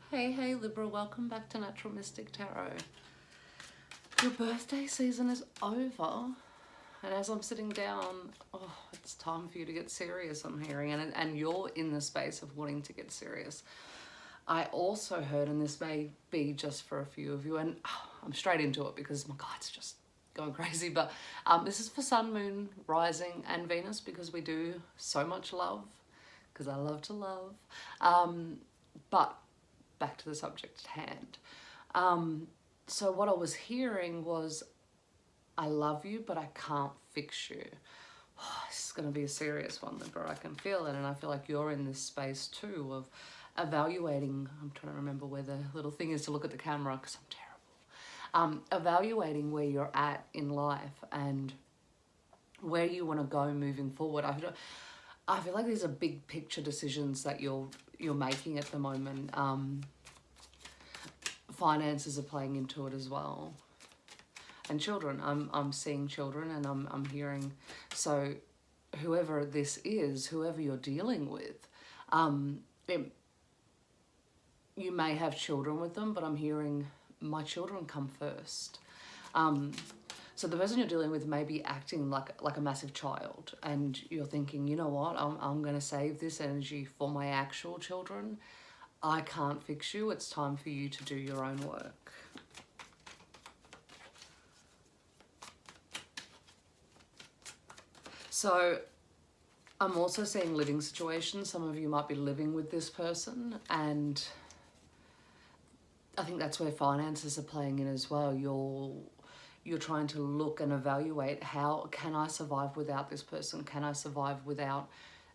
Hey Libra, welcome back to Natural Mystic Tarot. Your birthday season is over, and as I'm sitting down, it's time for you to get serious, I'm hearing, and you're in the space of wanting to get serious. I also heard, and this may be just for a few of you, and I'm straight into it because my God's just going crazy, but this is for Sun, Moon, Rising, and Venus, because we do so much love, because I love to love. But back to the subject at hand. So what I was hearing was, I love you, but I can't fix you. This is going to be a serious one, Libra. I can feel it, and I feel like you're in this space too of evaluating. I'm trying to remember where the little thing is to look at the camera because I'm terrible. Evaluating where you're at in life and where you want to go moving forward. I feel like these are big picture decisions that you're making at the moment. Finances are playing into it as well, and children. I'm seeing children, and I'm hearing. So, whoever this is, whoever you're dealing with, you may have children with them, but I'm hearing my children come first. So the person you're dealing with may be acting like a massive child, and you're thinking, you know what, I'm going to save this energy for my actual children. I can't fix you. It's time for you to do your own work. So I'm also seeing living situations. Some of you might be living with this person, and I think that's where finances are playing in as well. You're trying to look and evaluate, how can I survive without this person? Can I survive without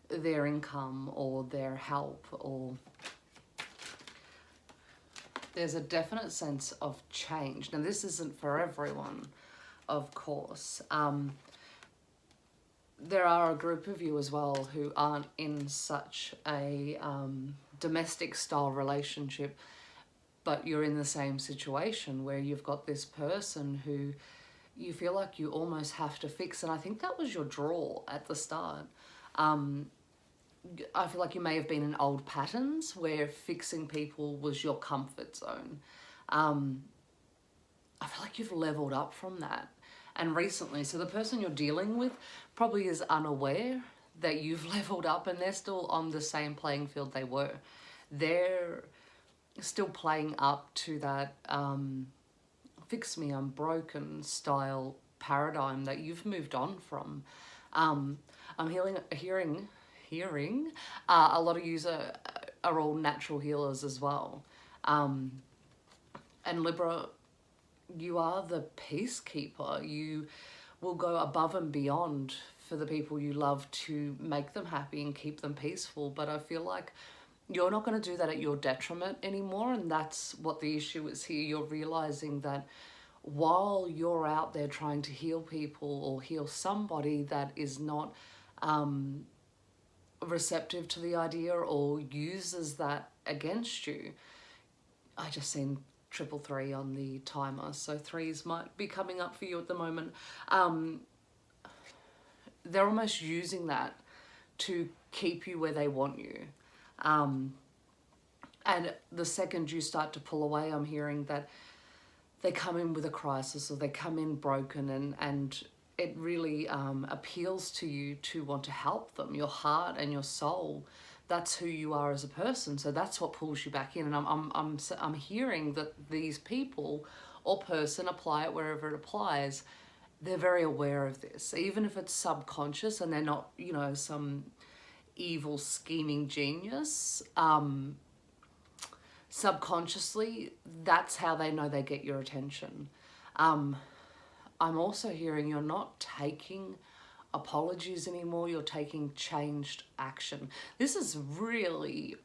their income or their help? Or there's a definite sense of change. Now, this isn't for everyone, of course. There are a group of you as well who aren't in such a domestic style relationship, but you're in the same situation where you've got this person who you feel like you almost have to fix. And I think that was your draw at the start. I feel like you may have been in old patterns where fixing people was your comfort zone. I feel like you've leveled up from that. And recently, so the person you're dealing with probably is unaware that you've leveled up, and they're still on the same playing field they were. They're still playing up to that fix me, I'm broken style paradigm that you've moved on from. I'm hearing a lot of yous are all natural healers as well. And Libra, you are the peacekeeper. You will go above and beyond for the people you love to make them happy and keep them peaceful. But I feel like you're not going to do that at your detriment anymore, and that's what the issue is here. You're realizing that while you're out there trying to heal people or heal somebody that is not receptive to the idea or uses that against you. I just seen 333 on the timer, so threes might be coming up for you at the moment. They're almost using that to keep you where they want you. And the second you start to pull away, I'm hearing that they come in with a crisis, or they come in broken, and it really appeals to you to want to help them. Your heart and your soul, that's who you are as a person. So that's what pulls you back in. And I'm hearing that these people or person, apply it wherever it applies, they're very aware of this, even if it's subconscious and they're not, some evil scheming genius. Subconsciously, that's how they know they get your attention. I'm also hearing you're not taking apologies anymore. You're taking changed action. This is really,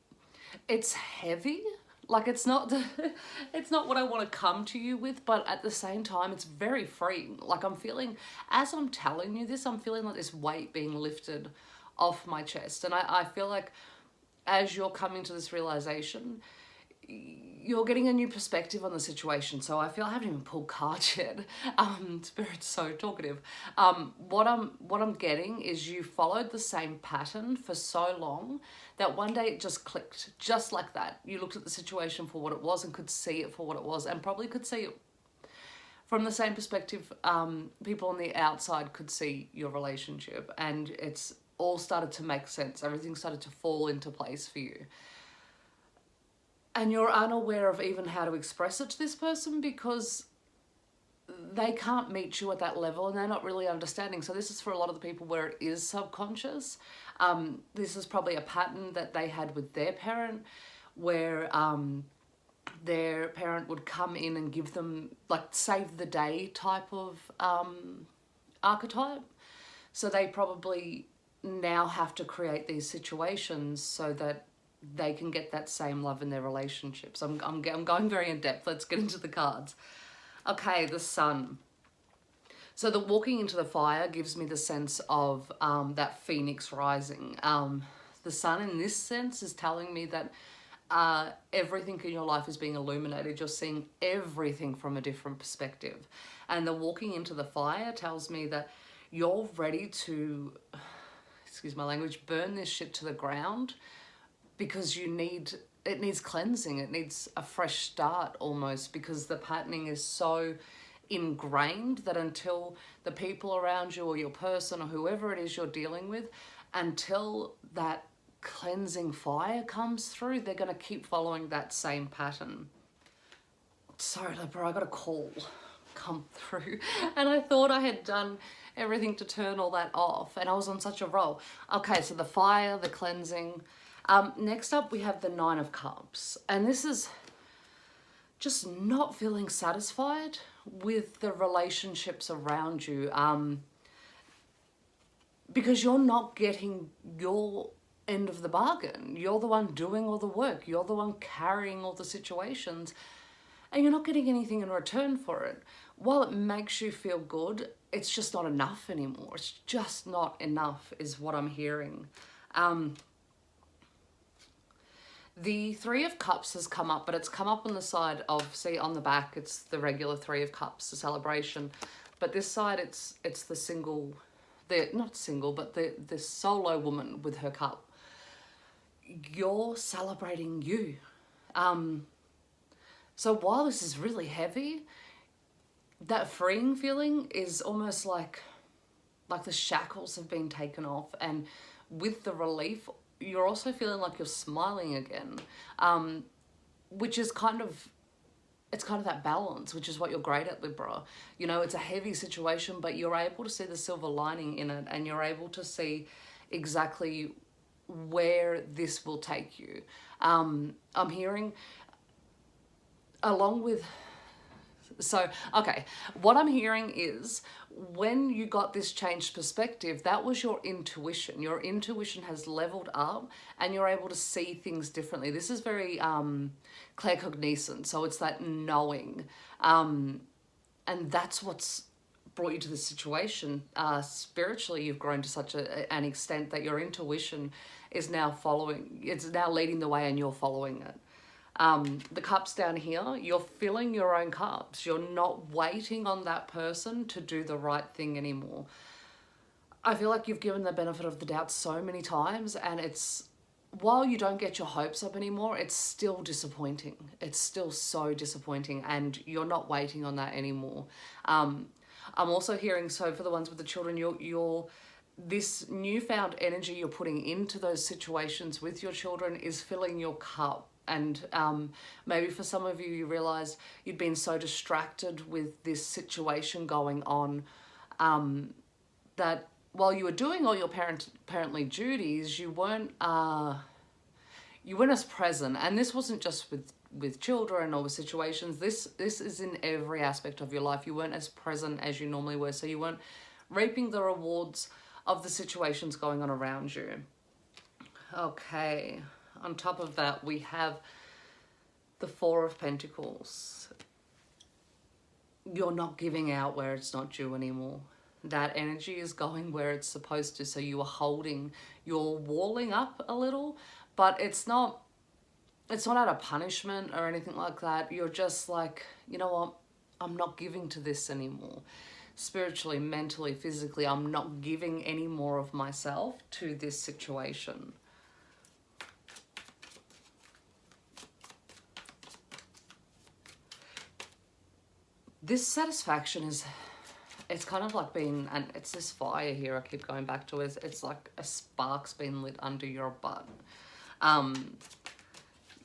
it's heavy. Like, it's not what I want to come to you with, but at the same time, it's very freeing. Like, I'm feeling, as I'm telling you this, I'm feeling like this weight being lifted off my chest. And I feel like as you're coming to this realization, you're getting a new perspective on the situation. So I feel I haven't even pulled cards yet. Spirit's so talkative. What I'm getting is you followed the same pattern for so long that one day it just clicked, just like that. You looked at the situation for what it was and could see it for what it was, and probably could see it from the same perspective. People on the outside could see your relationship, and it's all started to make sense. Everything started to fall into place for you. And you're unaware of even how to express it to this person because they can't meet you at that level and they're not really understanding. So this is for a lot of the people where it is subconscious. This is probably a pattern that they had with their parent, where their parent would come in and give them like save the day type of archetype. So they probably now have to create these situations so that they can get that same love in their relationships. I'm going very in depth. Let's get into the cards. Okay, the Sun. So the walking into the fire gives me the sense of that phoenix rising. The Sun in this sense is telling me that everything in your life is being illuminated. You're seeing everything from a different perspective. And the walking into the fire tells me that you're ready to, excuse my language, burn this shit to the ground, because it needs cleansing. It needs a fresh start almost, because the patterning is so ingrained that until the people around you or your person or whoever it is you're dealing with, until that cleansing fire comes through, they're going to keep following that same pattern. Sorry, Libra, I got a call come through and I thought I had done everything to turn all that off and I was on such a roll. Okay, so the fire, the cleansing. Next up, we have the Nine of Cups. And this is just not feeling satisfied with the relationships around you. Because you're not getting your end of the bargain. You're the one doing all the work. You're the one carrying all the situations. And you're not getting anything in return for it. While it makes you feel good, it's just not enough anymore. It's just not enough is what I'm hearing. The Three of Cups has come up, but it's come up on the side of, see on the back, it's the regular Three of Cups, the celebration. But this side, it's the single, not single, but the solo woman with her cup. You're celebrating you. So while this is really heavy, that freeing feeling is almost like the shackles have been taken off, and with the relief, you're also feeling like you're smiling again, which is it's kind of that balance, which is what you're great at, Libra. You know, it's a heavy situation, but you're able to see the silver lining in it, and you're able to see exactly where this will take you. I'm hearing, along with, so, okay, what I'm hearing is when you got this changed perspective, that was your intuition. Your intuition has leveled up and you're able to see things differently. This is very claircognizant, so it's that knowing. And that's what's brought you to this situation. Spiritually, you've grown to such an extent that your intuition is now it's now leading the way and you're following it. The cups down here, you're filling your own cups. You're not waiting on that person to do the right thing anymore. I feel like you've given the benefit of the doubt so many times, and while you don't get your hopes up anymore, it's still disappointing. It's still so disappointing, and you're not waiting on that anymore. I'm also hearing, so for the ones with the children, this newfound energy you're putting into those situations with your children is filling your cup. And maybe for some of you, you realised you'd been so distracted with this situation going on that while you were doing all your parently duties, you weren't as present. And this wasn't just with children or with situations. This is in every aspect of your life. You weren't as present as you normally were. So you weren't reaping the rewards of the situations going on around you. Okay. On top of that, we have the Four of Pentacles. You're not giving out where it's not due anymore. That energy is going where it's supposed to. So you are you're walling up a little, but it's not it's not out of punishment or anything like that. You're just like, you know what? I'm not giving to this anymore. Spiritually, mentally, physically, I'm not giving any more of myself to this situation. This satisfaction is, it's kind of like being, and it's this fire here I keep going back to, it's like a spark's been lit under your butt.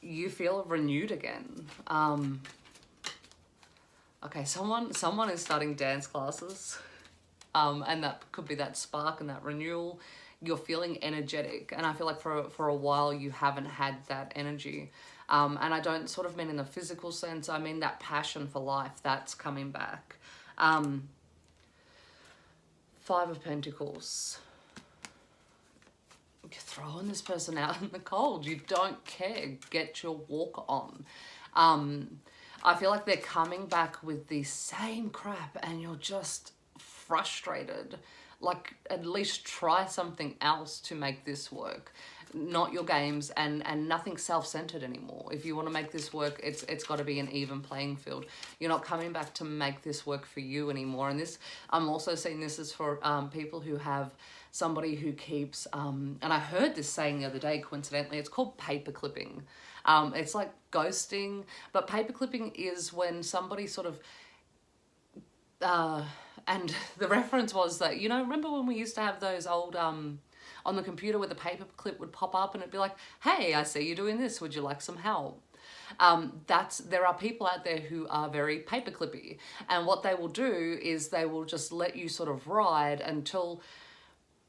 You feel renewed again. Okay, someone is starting dance classes, and that could be that spark and that renewal. You're feeling energetic, and I feel like for a while you haven't had that energy. And I don't sort of mean in the physical sense, I mean that passion for life, that's coming back. Five of Pentacles. You're throwing this person out in the cold. You don't care. Get your walk on. I feel like they're coming back with the same crap and you're just frustrated. Like, at least try something else to make this work. Not your games, and nothing self-centered anymore. If you want to make this work, it's got to be an even playing field. You're not coming back to make this work for you anymore. And this, I'm also seeing this is for people who have somebody who keeps, and I heard this saying the other day, coincidentally, it's called paper clipping. It's like ghosting, but paper clipping is when somebody sort of, and the reference was that, you know, remember when we used to have those old, on the computer where the paper clip would pop up and it'd be like, hey, I see you doing this, would you like some help? There are people out there who are very paper clippy, and what they will do is they will just let you sort of ride until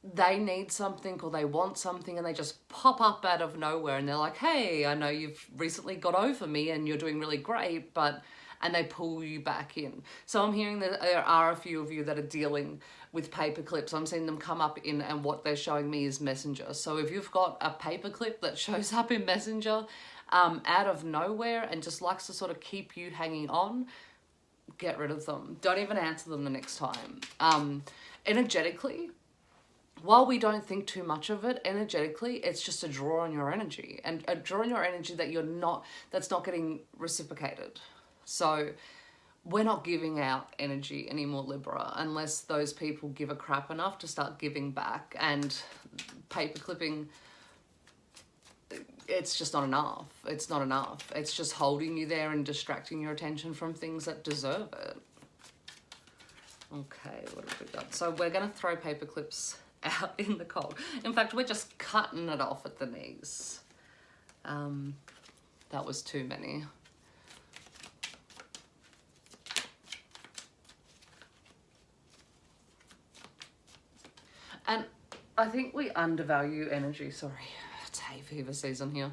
they need something or they want something, and they just pop up out of nowhere and they're like, hey, I know you've recently got over me and you're doing really great, and they pull you back in. So I'm hearing that there are a few of you that are dealing with paper clips. I'm seeing them come up in, and what they're showing me is Messenger. So if you've got a paper clip that shows up in Messenger out of nowhere and just likes to sort of keep you hanging on, get rid of them. Don't even answer them the next time. Energetically, while we don't think too much of it, energetically, it's just a draw on your energy, and a draw on your energy that that's not getting reciprocated. So we're not giving out energy anymore, Libra, unless those people give a crap enough to start giving back. And paper clipping, it's just not enough. It's not enough. It's just holding you there and distracting your attention from things that deserve it. Okay, what have we got? So we're going to throw paper clips out in the cold. In fact, we're just cutting it off at the knees. That was too many. And I think we undervalue energy. Sorry, it's hay fever season here.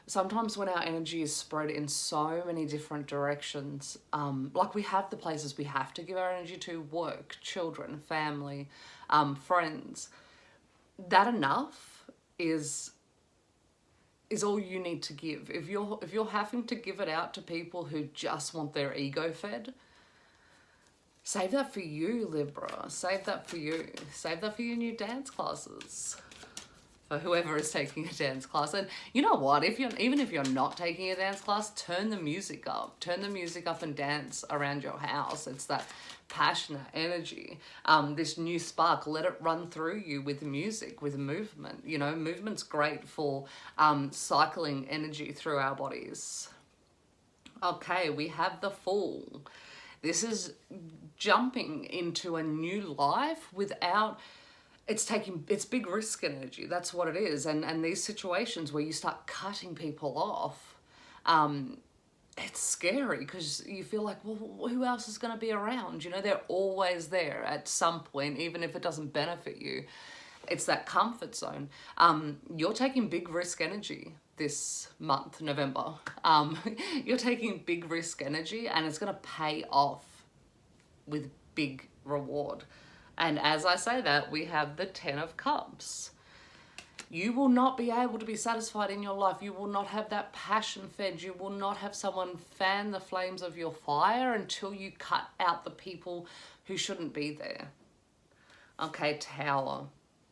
Sometimes when our energy is spread in so many different directions, like we have the places we have to give our energy to: work, children, family, friends. That enough is all you need to give. If you're having to give it out to people who just want their ego fed, save that for you, Libra. Save that for you. Save that for your new dance classes. For whoever is taking a dance class. And you know what? Even if you're not taking a dance class, turn the music up. Turn the music up and dance around your house. It's that passionate energy. This new spark, let it run through you with music, with movement. You know, movement's great for cycling energy through our bodies. Okay, we have the Fool. This is jumping into a new life without, it's big risk energy. That's what it is. And these situations where you start cutting people off, it's scary because you feel like, well, who else is going to be around? You know, they're always there at some point, even if it doesn't benefit you. It's that comfort zone. You're taking big risk energy this month, November. You're taking big risk energy, and it's going to pay off with big reward. And as I say that, we have the 10 of Cups. You will not be able to be satisfied in your life. You will not have that passion fed. You will not have someone fan the flames of your fire until you cut out the people who shouldn't be there. Okay, Tower.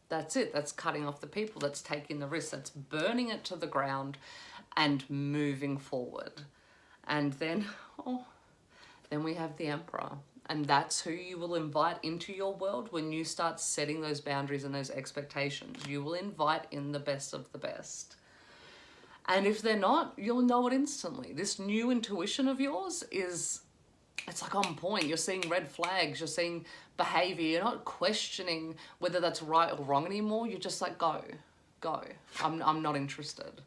That's it. That's cutting off the people. That's taking the risk. That's burning it to the ground. and moving forward. And then, then we have the Emperor. And that's who you will invite into your world when you start setting those boundaries and those expectations. You will invite in the best of the best. And if they're not, you'll know it instantly. This new intuition of yours is, it's like on point. You're seeing red flags, you're seeing behavior. You're not questioning whether that's right or wrong anymore. You're just like, go. I'm not interested.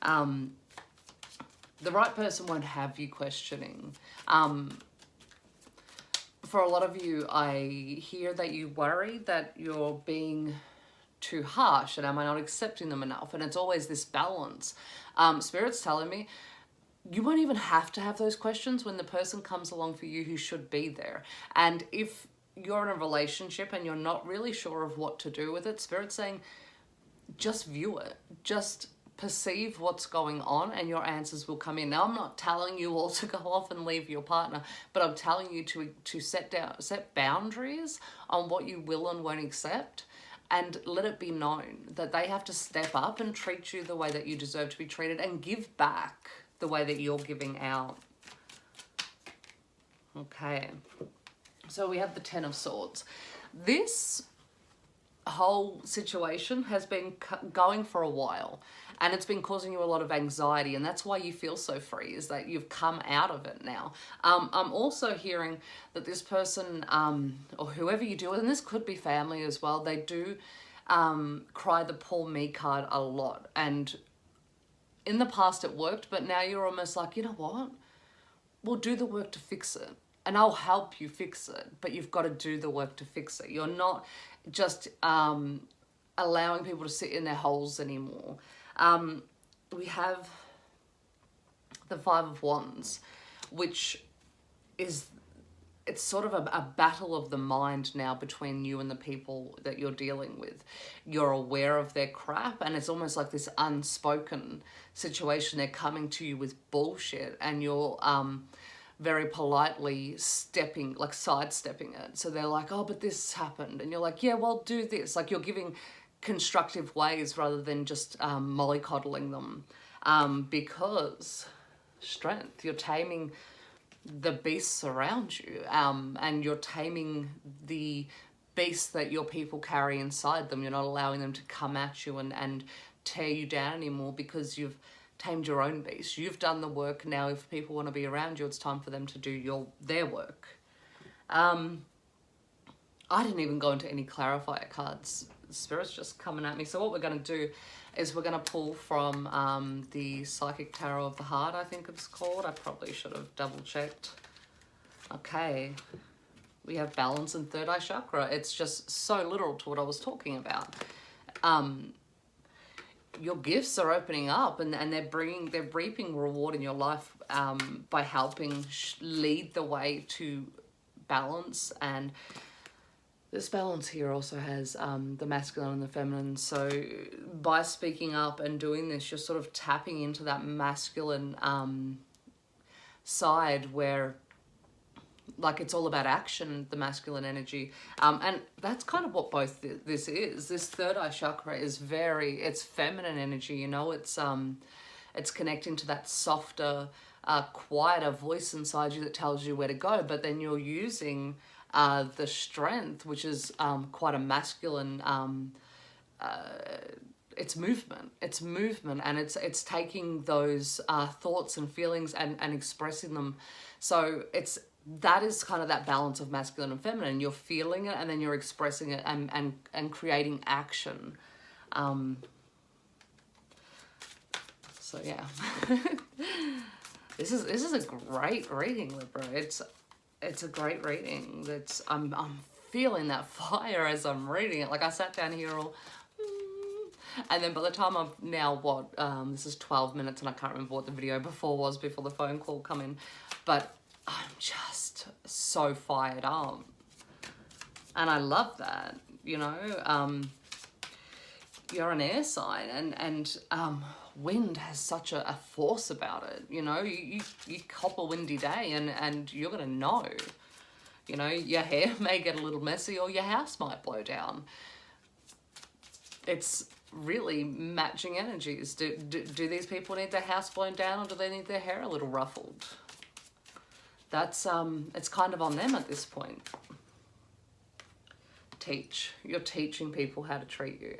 The right person won't have you questioning. For a lot of you, I hear that you worry that you're being too harsh and am I not accepting them enough? And it's always this balance. Spirit's telling me you won't even have to have those questions when the person comes along for you who should be there. And if you're in a relationship and you're not really sure of what to do with it, Spirit's saying just view it. Just perceive what's going on and your answers will come in. Now, I'm not telling you all to go off and leave your partner, but I'm telling you to set boundaries on what you will and won't accept, and let it be known that they have to step up and treat you the way that you deserve to be treated and give back the way that you're giving out. Okay, so we have the Ten of Swords. This whole situation has been going for a while, and it's been causing you a lot of anxiety, and that's why you feel so free, is that you've come out of it now. I'm also hearing that this person, or whoever you deal with, and this could be family as well, they do cry the poor me card a lot. And in the past it worked, but now you're almost like, you know what? We'll do the work to fix it, and I'll help you fix it, but you've got to do the work to fix it. You're not just allowing people to sit in their holes anymore. We have the Five of Wands, which is, it's sort of a battle of the mind now between you and the people that you're dealing with. You're aware of their crap, and it's almost like this unspoken situation. They're coming to you with bullshit, and you're very politely sidestepping it. So they're like, oh, but this happened. And you're like, yeah, well, do this. Like, you're giving constructive ways rather than just mollycoddling them, because strength, you're taming the beasts around you, and you're taming the beasts that your people carry inside them. You're not allowing them to come at you and tear you down anymore, because you've tamed your own beast. You've done the work. Now if people want to be around you, it's time for them to do their work. I didn't even go into any clarifier cards. Spirit's just coming at me. So what we're going to do is we're going to pull from the Psychic Tarot of the Heart, I think it's called. I probably should have double checked. Okay, we have balance and third eye chakra. It's just so literal to what I was talking about. Your gifts are opening up, and they're reaping reward in your life by helping lead the way to balance. And this balance here also has the masculine and the feminine. So by speaking up and doing this, you're sort of tapping into that masculine side where, like, it's all about action, the masculine energy. And that's kind of what both this is. This third eye chakra is it's feminine energy, you know, it's connecting to that softer, quieter voice inside you that tells you where to go. But then you're using the strength, which is quite a masculine, it's movement, and it's taking those thoughts and feelings and expressing them. So that is kind of that balance of masculine and feminine. You're feeling it, and then you're expressing it and creating action. So yeah, this is a great reading, Libra. It's a great reading. I'm feeling that fire as I'm reading it. Like, I sat down here all, and then by the time I'm now this is 12 minutes, and I can't remember what the video before the phone call come in, but I'm just so fired up, and I love that. You know, you're an air sign, and wind has such a force about it. You know, you cop a windy day, and you're gonna know. You know, your hair may get a little messy, or your house might blow down. It's really matching energies. Do these people need their house blown down, or do they need their hair a little ruffled? That's it's kind of on them at this point. You're teaching people how to treat you.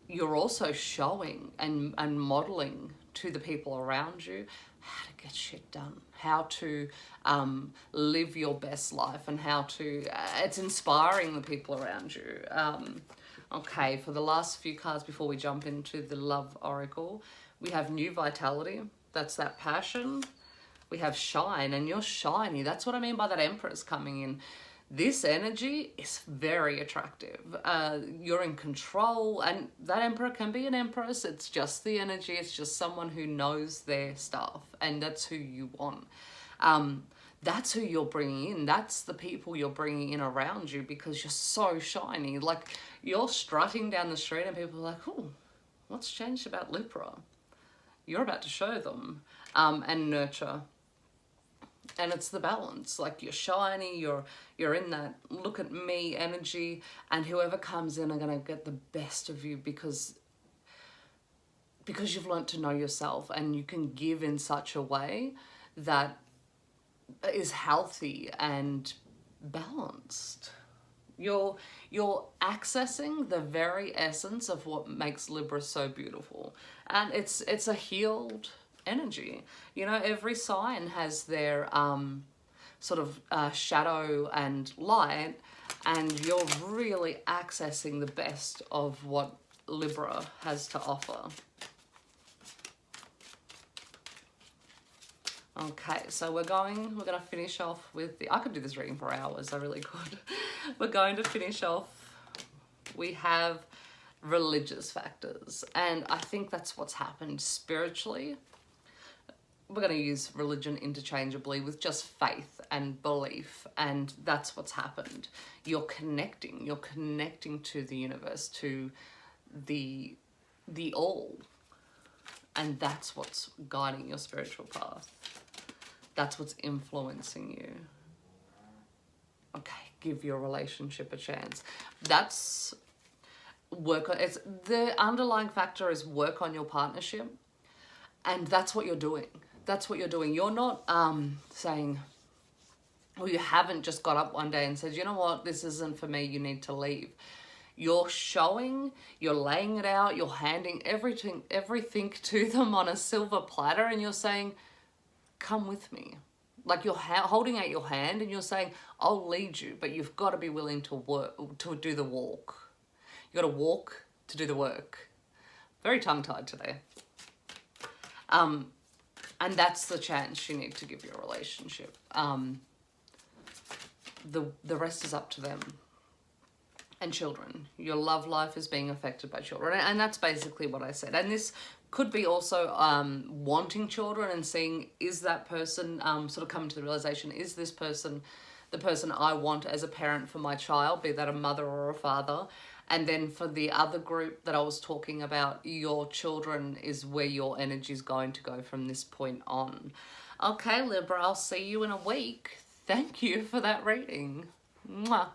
You're also showing and modeling to the people around you how to get shit done, how to live your best life, and how to, it's inspiring the people around you. Okay, for the last few cards before we jump into the love oracle, we have new vitality. That's that passion. We have shine, and you're shiny. That's what I mean by that Empress coming in. This energy is very attractive. You're in control, and that Emperor can be an Empress. It's just the energy. It's just someone who knows their stuff, and that's who you want. That's who you're bringing in. That's the people you're bringing in around you, because you're so shiny. Like, you're strutting down the street and people are like, oh, what's changed about Libra? You're about to show them, and nurture. And it's the balance. Like, you're shiny, you're in that look at me energy, and whoever comes in are going to get the best of you because you've learned to know yourself, and you can give in such a way that is healthy and balanced. You're accessing the very essence of what makes Libra so beautiful, and it's a healed energy. You know, every sign has their sort of shadow and light, and you're really accessing the best of what Libra has to offer. Okay, so we're gonna finish off with I could do this reading for hours, I really could. We're going to finish off. We have religious factors, and I think that's what's happened spiritually. We're going to use religion interchangeably with just faith and belief, and that's what's happened. You're connecting to the universe, to the all, and that's what's guiding your spiritual path. That's what's influencing you. Okay, give your relationship a chance. That's it's the underlying factor is work on your partnership, and that's what you're doing. That's what you're doing. You're not saying, or you haven't just got up one day and said, you know what, this isn't for me, you need to leave. You're showing, you're laying it out, you're handing everything to them on a silver platter, and you're saying, come with me. Like, you're holding out your hand and you're saying, I'll lead you, but you've got to be willing to work, to do the walk. You got to walk to do the work. Very tongue-tied today. And that's the chance you need to give your relationship. The rest is up to them. And children. Your love life is being affected by children. And that's basically what I said. And this could be also wanting children and seeing, is that person, sort of coming to the realization, is this person the person I want as a parent for my child, be that a mother or a father? And then for the other group that I was talking about, your children is where your energy is going to go from this point on. Okay, Libra, I'll see you in a week. Thank you for that reading. Mwah.